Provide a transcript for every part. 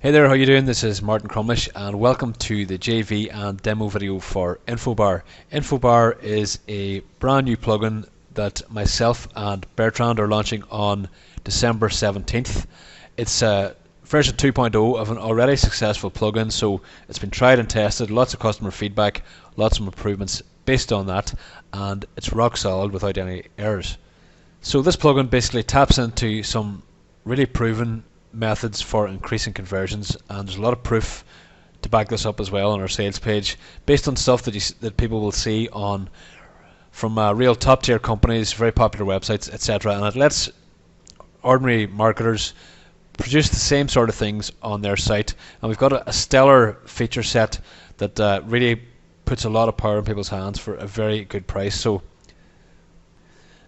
Hey there, how you doing? This is Martin Crumlish and welcome to the JV and demo video for InfoBar. InfoBar is a brand new plugin that myself and Bertrand are launching on December 17th. It's version 2.0 of an already successful plugin, so it's been tried and tested, lots of customer feedback, lots of improvements based on that, and it's rock solid without any errors. So this plugin basically taps into some really proven methods for increasing conversions, and there's a lot of proof to back this up as well on our sales page based on stuff that people will see on from real top tier companies, very popular websites, etc. And it lets ordinary marketers produce the same sort of things on their site, and we've got a stellar feature set that really puts a lot of power in people's hands for a very good price. So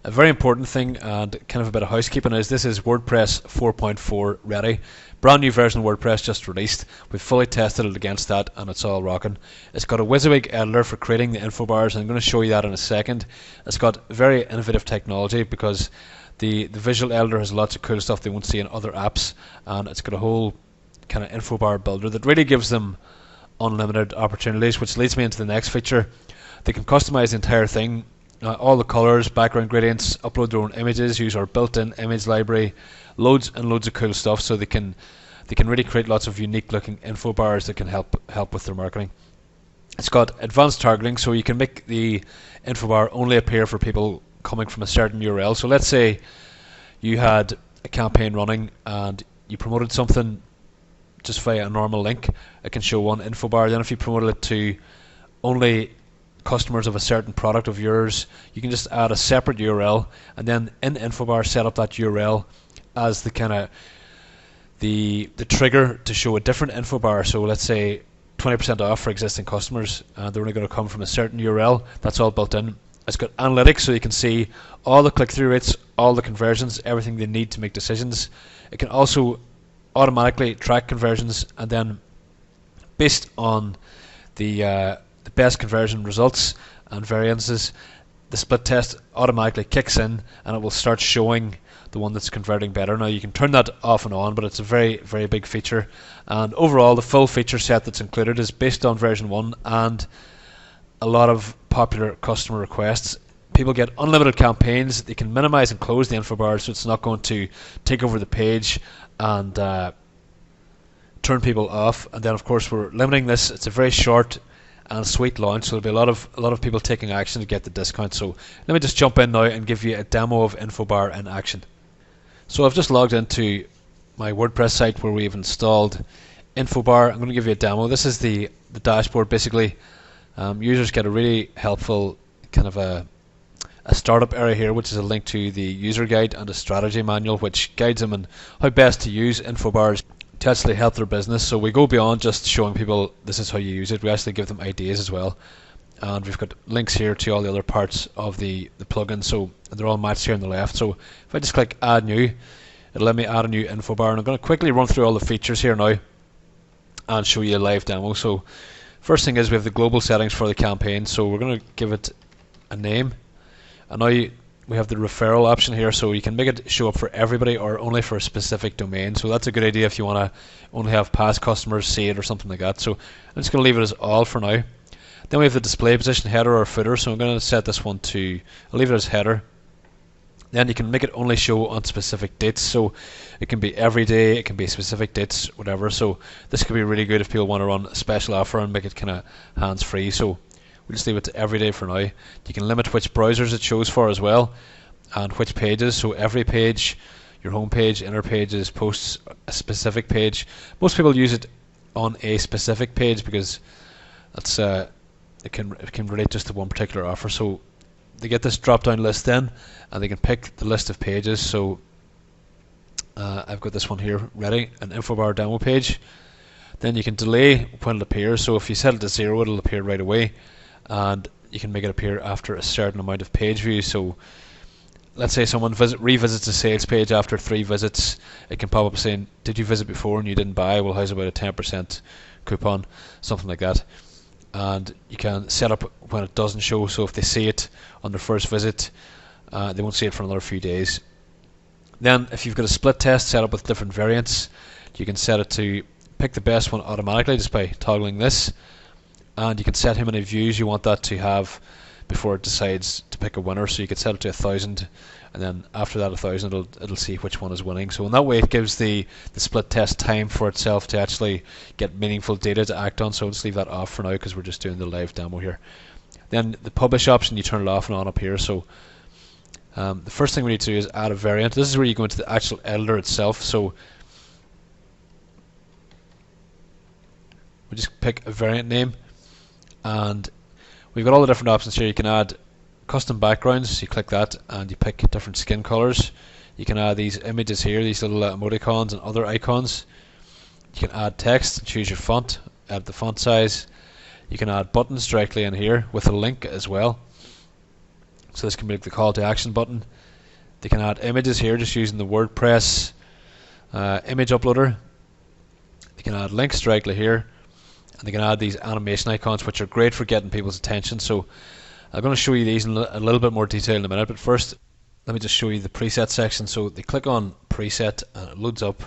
a very important thing and kind of a bit of housekeeping is this is WordPress 4.4 ready. Brand new version of WordPress just released. We've fully tested it against that and it's all rocking. It's got a WYSIWYG editor for creating the info bars, and I'm going to show you that in a second. It's got very innovative technology because the visual editor has lots of cool stuff they won't see in other apps, and it's got a whole kind of info bar builder that really gives them unlimited opportunities, which leads me into the next feature. They can customize the entire thing. All the colors, background gradients, upload their own images, use our built-in image library, loads and loads of cool stuff, so they can really create lots of unique looking info bars that can help with their marketing. It's got advanced targeting, so you can make the info bar only appear for people coming from a certain URL. So let's say you had a campaign running and you promoted something just via a normal link, it can show one info bar. Then if you promoted it to only customers of a certain product of yours, you can just add a separate URL, and then in InfoBar set up that URL as the kind of the trigger to show a different info bar. So let's say 20% off for existing customers, and they're only going to come from a certain URL. That's all built in. It's got analytics, so you can see all the click-through rates, all the conversions, everything they need to make decisions. It can also automatically track conversions, and then based on the best conversion results and variances, the split test automatically kicks in and it will start showing the one that's converting better. Now you can turn that off and on, but it's a very, very big feature, and overall the full feature set that's included is based on version 1 and a lot of popular customer requests. People get unlimited campaigns, they can minimize and close the info bar so it's not going to take over the page and turn people off. And then of course we're limiting this. It's a very short and sweet launch, so there'll be a lot of people taking action to get the discount. So let me just jump in now and give you a demo of InfoBar in action. So I've just logged into my WordPress site where we've installed InfoBar. I'm going to give you a demo. This is the dashboard basically. Users get a really helpful kind of a startup area here, which is a link to the user guide and a strategy manual which guides them on how best to use InfoBars to actually help their business. So we go beyond just showing people this is how you use it. We actually give them ideas as well, and we've got links here to all the other parts of the plugin, so they're all matched here on the left. So if I just click add new, it'll let me add a new info bar, and I'm going to quickly run through all the features here now and show you a live demo. So first thing is we have the global settings for the campaign, so we're going to give it a name, and now we have the referral option here, so you can make it show up for everybody or only for a specific domain. So that's a good idea if you want to only have past customers see it or something like that. So I'm just going to leave it as all for now. Then we have the display position, header or footer, so I'm going to set this one to, I'll leave it as header. Then you can make it only show on specific dates, so it can be every day, it can be specific dates, whatever. So this could be really good if people want to run a special offer and make it kind of hands-free. So we'll just leave it to every day for now. You can limit which browsers it shows for as well, and which pages. So every page, your home page, inner pages, posts a specific page. Most people use it on a specific page because that's it can relate just to one particular offer. So they get this drop down list then, and they can pick the list of pages. So I've got this one here ready, an InfoBar demo page. Then you can delay when it appears, so if you set it to 0 it'll appear right away, and you can make it appear after a certain amount of page views. So let's say someone revisits a sales page after 3 visits, it can pop up saying, did you visit before and you didn't buy? Well, how's about a 10% coupon, something like that. And you can set up when it doesn't show, so if they see it on their first visit, they won't see it for another few days. Then if you've got a split test set up with different variants, you can set it to pick the best one automatically just by toggling this, and you can set how many views you want that to have before it decides to pick a winner. So you could set it to 1,000, and then after that 1,000 it'll see which one is winning. So in that way it gives the split test time for itself to actually get meaningful data to act on. So let's leave that off for now because we're just doing the live demo here. Then the publish option, you turn it off and on up here. So the first thing we need to do is add a variant. This is where you go into the actual editor itself. So we just pick a variant name, and we've got all the different options here. You can add custom backgrounds, so you click that and you pick different skin colors. You can add these images here, these little emoticons and other icons. You can add text, choose your font, add the font size. You can add buttons directly in here with a link as well. So this can be like the call to action button. They can add images here just using the WordPress image uploader. They can add links directly here, and they can add these animation icons, which are great for getting people's attention. So I'm going to show you these in a little bit more detail in a minute, but first let me just show you the preset section. So they click on preset and it loads up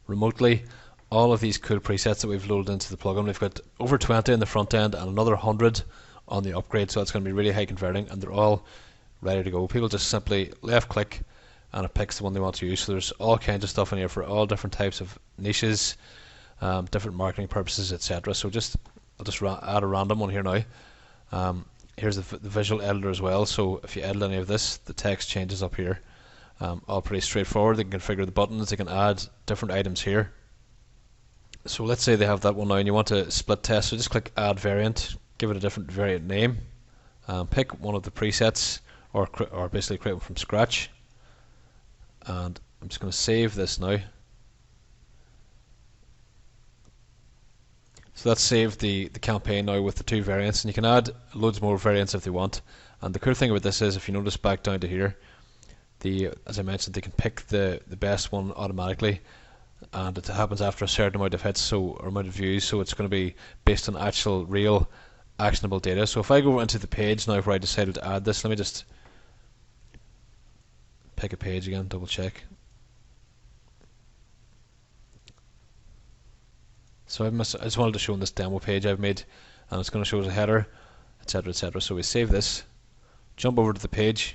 remotely all of these cool presets that we've loaded into the plugin. We've got over 20 in the front end and another 100 on the upgrade, so it's going to be really high converting, and they're all ready to go. People just simply left click and it picks the one they want to use. So there's all kinds of stuff in here for all different types of niches, different marketing purposes, etc. So I'll just add a random one here now. Here's the visual editor as well, so if you edit any of this, the text changes up here. All pretty straightforward. They can configure the buttons, they can add different items here. So let's say they have that one now and you want to split test, so just click add variant, give it a different variant name, pick one of the presets, or basically create one from scratch, and I'm just going to save this now. So that's saved the campaign now with the two variants, and you can add loads more variants if they want. And the cool thing about this is, if you notice back down to here, as I mentioned, they can pick the best one automatically, and it happens after a certain amount of hits, or amount of views. So it's going to be based on actual real actionable data. So if I go into the page now where I decided to add this, let me just pick a page again, double check. So I just wanted to show on this demo page I've made, and it's going to show us a header, etc, etc. So we save this, jump over to the page,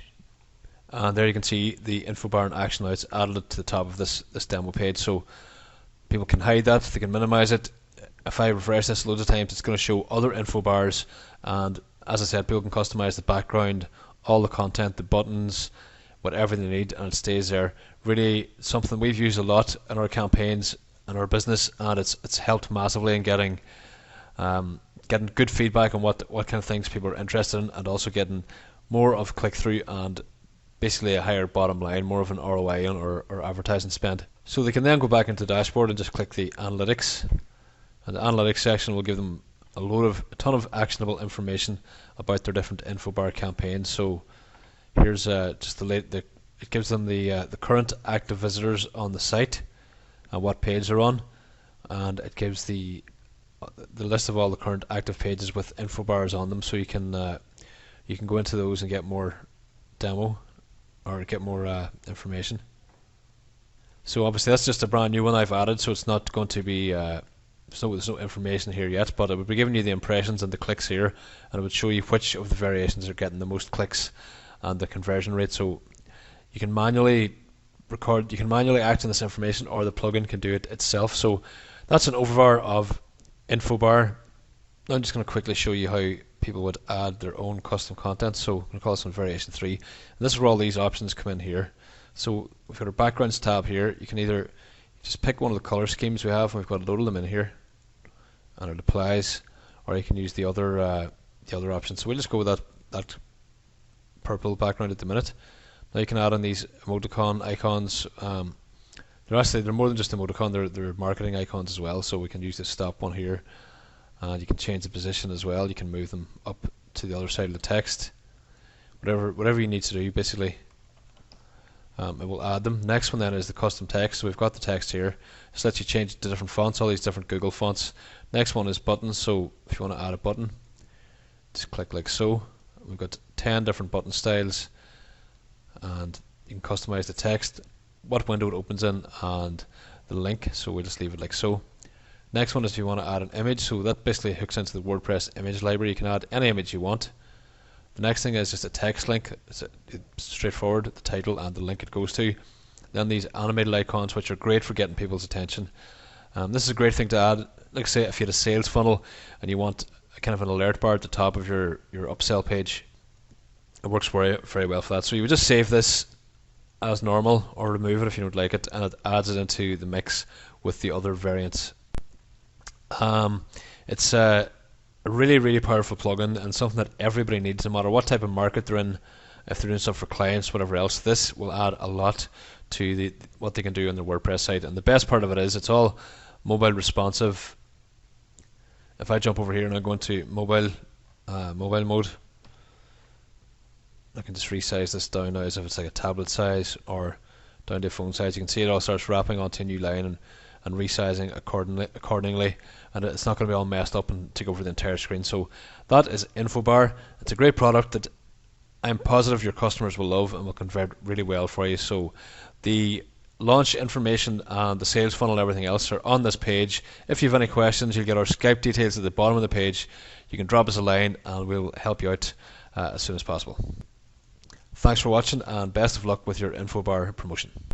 and there you can see the InfoBar in action now. It's added it to the top of this demo page, so people can hide that, they can minimize it. If I refresh this loads of times, it's going to show other InfoBars, and as I said, people can customize the background, all the content, the buttons, whatever they need, and it stays there. Really something we've used a lot in our campaigns and our business, and it's helped massively in getting good feedback on what kind of things people are interested in, and also getting more of click through and basically a higher bottom line, more of an ROI on our advertising spend. So they can then go back into the dashboard and just click the analytics, and the analytics section will give them a ton of actionable information about their different InfoBar campaigns. So here's just it gives them the current active visitors on the site and what page they're on, and it gives the list of all the current active pages with InfoBars on them, so you can go into those and get more demo or get more information. So obviously that's just a brand new one I've added, so it's not going to be there's no information here yet, but it would be giving you the impressions and the clicks here, and it would show you which of the variations are getting the most clicks and the conversion rate. So you can manually act on this information, or the plugin can do it itself. So that's an overview of InfoBar. Now I'm just going to quickly show you how people would add their own custom content. So I'm going to call this one variation 3, and this is where all these options come in here. So we've got our backgrounds tab here. You can either just pick one of the color schemes we have, and we've got a load of them in here, and it applies, or you can use the other options. So we'll just go with that purple background at the minute. Now you can add on these emoticon icons. They're more than just emoticon, they're marketing icons as well. So we can use the stop one here, and you can change the position as well. You can move them up to the other side of the text. Whatever you need to do, basically, it will add them. Next one then is the custom text. So we've got the text here. Just lets you change it to different fonts, all these different Google fonts. Next one is buttons. So if you want to add a button, just click like so. We've got 10 different button styles, and you can customize the text, what window it opens in, and the link. So we'll just leave it like so. Next one is if you want to add an image, so that basically hooks into the WordPress image library. You can add any image you want. The next thing is just a text link. It's straightforward, the title and the link it goes to. Then these animated icons, which are great for getting people's attention. This is a great thing to add. Like say, if you had a sales funnel and you want a kind of an alert bar at the top of your upsell page, it works very, very well for that. So you would just save this as normal or remove it if you don't like it, and it adds it into the mix with the other variants. It's a really, really powerful plugin and something that everybody needs, no matter what type of market they're in. If they're doing stuff for clients, whatever else, this will add a lot to what they can do on their WordPress site. And the best part of it is it's all mobile responsive. If I jump over here and I go into mobile mode, I can just resize this down now as if it's like a tablet size or down to a phone size. You can see it all starts wrapping onto a new line and resizing accordingly, and it's not going to be all messed up and take over the entire screen. So that is InfoBar. It's a great product that I'm positive your customers will love and will convert really well for you. So the launch information and the sales funnel and everything else are on this page. If you have any questions, you'll get our Skype details at the bottom of the page. You can drop us a line and we'll help you out as soon as possible. Thanks for watching and best of luck with your InfoBar promotion.